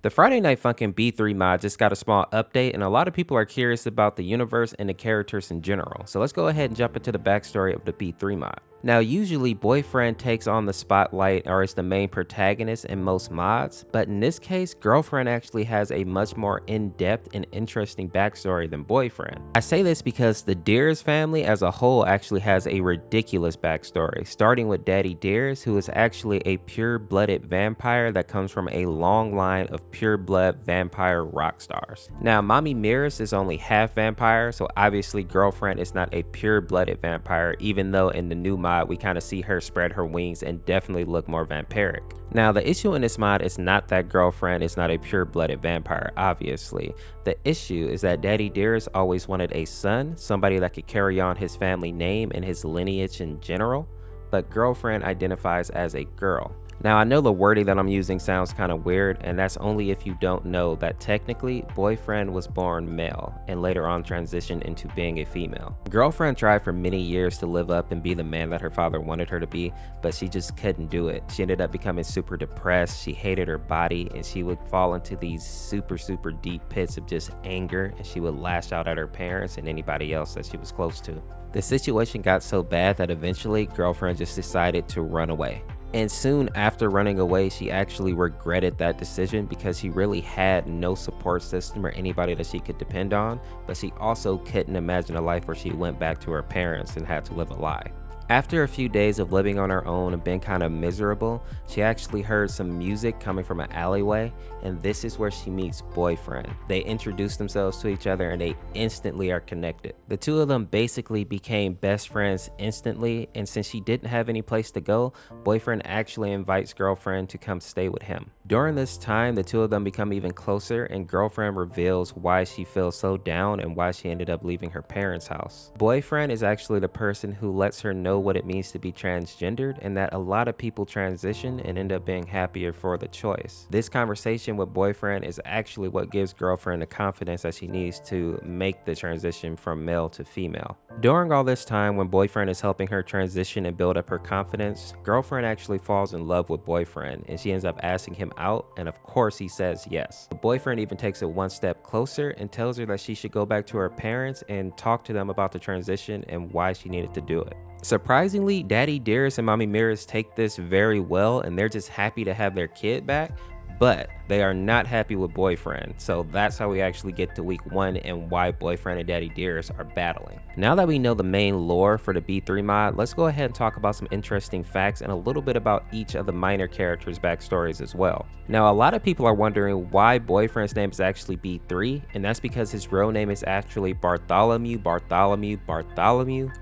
The Friday Night Funkin' B3 mod just got a small update, and a lot of people are curious about the universe and the characters in general. So let's go ahead and jump into the backstory of the B3 mod. Now, usually Boyfriend takes on the spotlight or is the main protagonist in most mods, but in this case, Girlfriend actually has a much more in-depth and interesting backstory than Boyfriend. I say this because the Deers family as a whole actually has a ridiculous backstory, starting with Daddy Deers, who is actually a pure-blooded vampire that comes from a long line of pure-blood vampire rock stars. Now, Mommy Mirrors is only half vampire, so obviously Girlfriend is not a pure-blooded vampire, even though in the new mod we kind of see her spread her wings and definitely look more vampiric. Now, the issue in this mod is not that Girlfriend is not a pure-blooded vampire, obviously. The issue is that Daddy Dearest always wanted a son, somebody that could carry on his family name and his lineage in general, but Girlfriend identifies as a girl. Now, I know the wording that I'm using sounds kind of weird, and that's only if you don't know that technically Boyfriend was born male and later on transitioned into being a female. Girlfriend tried for many years to live up and be the man that her father wanted her to be, but she just couldn't do it. She ended up becoming super depressed, she hated her body, and she would fall into these super deep pits of just anger, and she would lash out at her parents and anybody else that she was close to. The situation got so bad that eventually Girlfriend just decided to run away. And soon after running away, she actually regretted that decision because she really had no support system or anybody that she could depend on, but she also couldn't imagine a life where she went back to her parents and had to live a lie. After a few days of living on her own and being kind of miserable, she actually heard some music coming from an alleyway, and this is where she meets Boyfriend. They introduce themselves to each other and they instantly are connected. The two of them basically became best friends instantly, and since she didn't have any place to go, Boyfriend actually invites Girlfriend to come stay with him. During this time, the two of them become even closer, and Girlfriend reveals why she feels so down and why she ended up leaving her parents' house. Boyfriend is actually the person who lets her know what it means to be transgendered and that a lot of people transition and end up being happier for the choice. This conversation with Boyfriend is actually what gives Girlfriend the confidence that she needs to make the transition from male to female. During all this time, when Boyfriend is helping her transition and build up her confidence, Girlfriend actually falls in love with Boyfriend and she ends up asking him out, and of course he says yes. But Boyfriend even takes it one step closer and tells her that she should go back to her parents and talk to them about the transition and why she needed to do it. Surprisingly, Daddy Dearest and Mommy Mirrors take this very well and they're just happy to have their kid back, but they are not happy with Boyfriend. So that's how we actually get to week 1 and why Boyfriend and Daddy Dearest are battling. Now that we know the main lore for the B3 mod, let's go ahead and talk about some interesting facts and a little bit about each of the minor characters' backstories as well. Now, a lot of people are wondering why Boyfriend's name is actually B3, and that's because his real name is actually Bartholomew,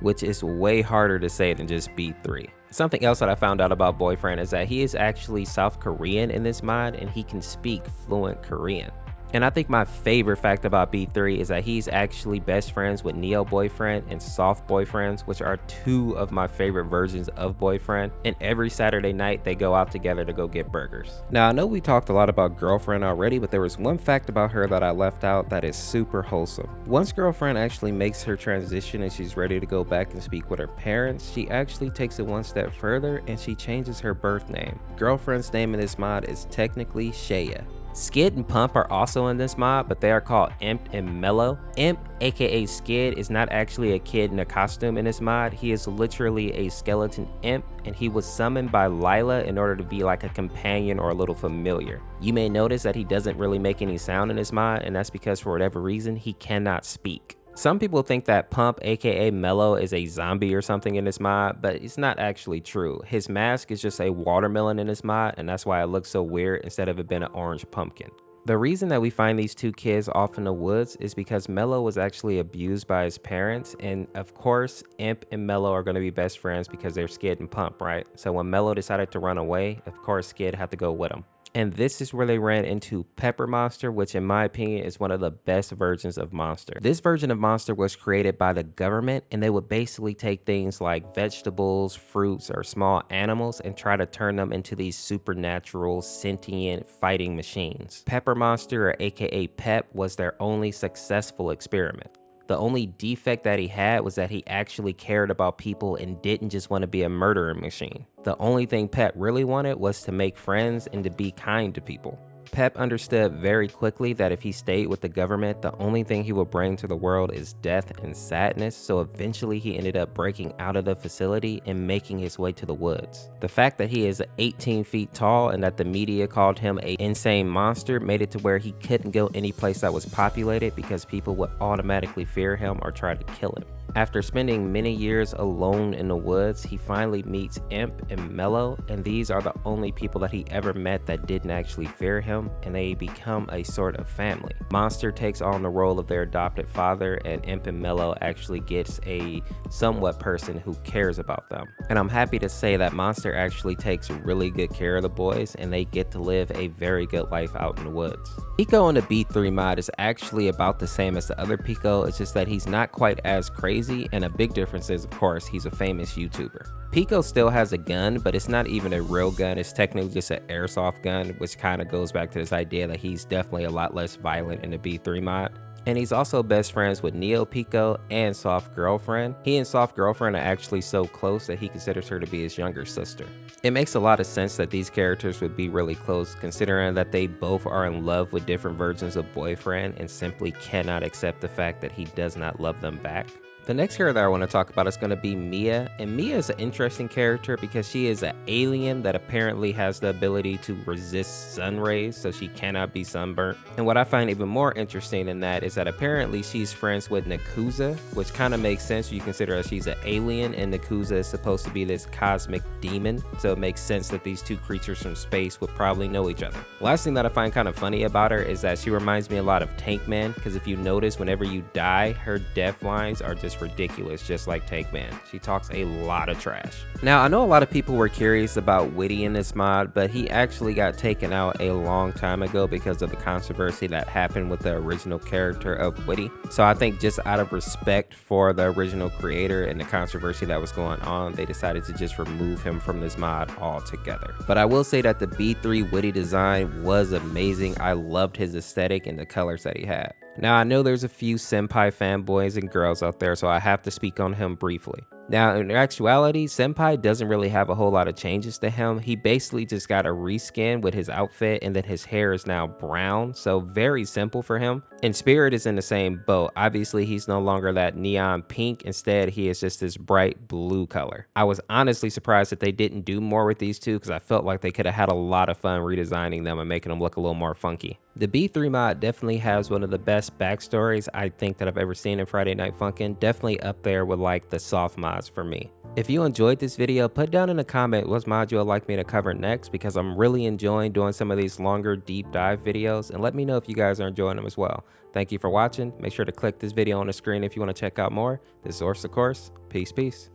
which is way harder to say than just B3. Something else that I found out about Boyfriend is that he is actually South Korean in this mod and he can speak fluent Korean. And I think my favorite fact about B3 is that he's actually best friends with Neo Boyfriend and Soft Boyfriends, which are two of my favorite versions of Boyfriend. And every Saturday night they go out together to go get burgers. Now, I know we talked a lot about Girlfriend already, but there was one fact about her that I left out that is super wholesome. Once Girlfriend actually makes her transition and she's ready to go back and speak with her parents, she actually takes it one step further and she changes her birth name. Girlfriend's name in this mod is technically Shaya. Skid and Pump are also in this mod, but they are called Imp and Mellow. Imp, aka Skid, is not actually a kid in a costume in this mod. He is literally a skeleton imp, and he was summoned by Lila in order to be like a companion or a little familiar. You may notice that he doesn't really make any sound in this mod, and that's because for whatever reason, he cannot speak. Some people think that Pump, aka Mellow, is a zombie or something in this mod, but it's not actually true. His mask is just a watermelon in this mod, and that's why it looks so weird instead of it being an orange pumpkin. The reason that we find these two kids off in the woods is because Mellow was actually abused by his parents, and of course, Imp and Mellow are going to be best friends because they're Skid and Pump, right? So when Mellow decided to run away, of course Skid had to go with him. And this is where they ran into Pepper Monster, which in my opinion is one of the best versions of Monster. This version of Monster was created by the government, and they would basically take things like vegetables, fruits, or small animals and try to turn them into these supernatural, sentient fighting machines. Pepper Monster, or aka Pep, was their only successful experiment. The only defect that he had was that he actually cared about people and didn't just want to be a murdering machine. The only thing Pep really wanted was to make friends and to be kind to people. Pep understood very quickly that if he stayed with the government, the only thing he would bring to the world is death and sadness, so eventually he ended up breaking out of the facility and making his way to the woods. The fact that he is 18 feet tall and that the media called him an insane monster made it to where he couldn't go any place that was populated because people would automatically fear him or try to kill him. After spending many years alone in the woods, he finally meets Imp and Mellow, and these are the only people that he ever met that didn't actually fear him, and they become a sort of family. Monster takes on the role of their adopted father, and Imp and Mellow actually gets a somewhat person who cares about them. And I'm happy to say that Monster actually takes really good care of the boys, and they get to live a very good life out in the woods. Pico in the B3 mod is actually about the same as the other Pico, it's just that he's not quite as crazy, and a big difference is, of course, he's a famous YouTuber. Pico still has a gun, but it's not even a real gun, it's technically just an airsoft gun, which kind of goes back to this idea that he's definitely a lot less violent in the B3 mod. And he's also best friends with Neo Pico and Soft Girlfriend. He and Soft Girlfriend are actually so close that he considers her to be his younger sister. It makes a lot of sense that these characters would be really close, considering that they both are in love with different versions of Boyfriend and simply cannot accept the fact that he does not love them back. The next character that I want to talk about is going to be Mia, and Mia is an interesting character because she is an alien that apparently has the ability to resist sun rays, so she cannot be sunburnt. And what I find even more interesting in that is that apparently she's friends with Nakuza, which kind of makes sense. You consider that she's an alien and Nakuza is supposed to be this cosmic demon, so it makes sense that these two creatures from space would probably know each other. Last thing that I find kind of funny about her is that she reminds me a lot of Tankman, because if you notice, whenever you die, her death lines are just ridiculous, just like Tankman. She talks a lot of trash. Now, I know a lot of people were curious about Witty in this mod, but he actually got taken out a long time ago because of the controversy that happened with the original character of Witty. So I think just out of respect for the original creator and the controversy that was going on, they decided to just remove him from this mod altogether. But I will say that the B3 Witty design was amazing. I loved his aesthetic and the colors that he had. Now, I know there's a few Senpai fanboys and girls out there, so I have to speak on him briefly. Now, in actuality, Senpai doesn't really have a whole lot of changes to him. He basically just got a reskin with his outfit, and then his hair is now brown, so very simple for him. And Spirit is in the same boat. Obviously, he's no longer that neon pink. Instead, he is just this bright blue color. I was honestly surprised that they didn't do more with these two because I felt like they could have had a lot of fun redesigning them and making them look a little more funky. The B3 mod definitely has one of the best backstories I think that I've ever seen in Friday Night Funkin', definitely up there with like the soft mods for me. If you enjoyed this video, put down in a comment what mod you would like me to cover next, because I'm really enjoying doing some of these longer deep dive videos, and let me know if you guys are enjoying them as well. Thank you for watching. Make sure to click this video on the screen if you want to check out more. This is Orseofkorse. Peace.